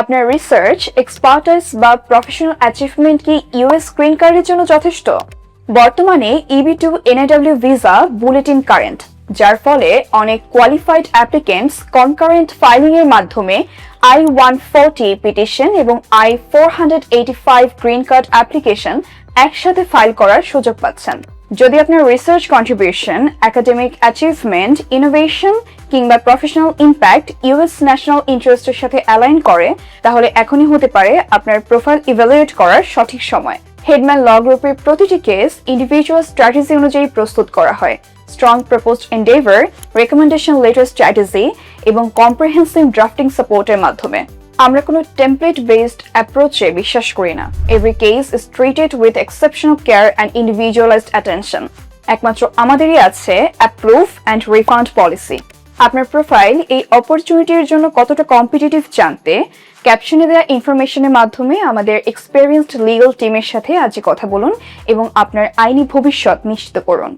আপনার research, expertise বা professional achievement কি ইউএস গ্রিন কার্ডের জন্য যথেষ্ট? বর্তমানে EB2 NAW visa bulletin current, যার ফলে অনেক কোয়ালিফাইড অ্যাপ্লিকেন্টস কনকারেন্ট ফাইলিং এর মাধ্যমে I-140 পিটিশন এবং I-485 গ্রিন কার্ড অ্যাপ্লিকেশন একসাথে ফাইল করার সুযোগ পাচ্ছেন। যদি আপনার research contribution, academic achievement, innovation কিংবা প্রফেশনাল ইম্প্যাক্ট ইউএস ন্যাশনাল ইন্টারেস্টের সাথে অ্যালাইন করে, তাহলে এখনই হতে পারে আপনার প্রোফাইল ইভ্যালুয়েট করার সঠিক সময়। হেডম্যান ল গ্রুপের প্রতিটি কেস ইন্ডিভিজুয়াল স্ট্র্যাটেজি অনুযায়ী প্রস্তুত করা হয়। Strong proposed Endeavour, recommendation letter strategy এবং কম্প্রিহেন্সিভ ড্রাফটিং সাপোর্টের মাধ্যমে। আমরা কোনো টেমপ্লেট বেসড অ্যাপ্রোচে বিশ্বাস করি না। Every case is treated with exceptional care and individualised attention. একমাত্র আমাদেরই আছে অ্যাপ্রুভ অ্যান্ড রিফান্ড পলিসি। আপনার প্রোফাইল এই অপরচুনিটির জন্য কতটা কম্পিটিটিভ জানতে ক্যাপশনে দেওয়া ইনফরমেশনের মাধ্যমে আমাদের এক্সপেরিয়েন্সড লিগ্যাল টিমের সাথে আজই কথা বলুন এবং আপনার আইনি ভবিষ্যৎ নিশ্চিত করুন।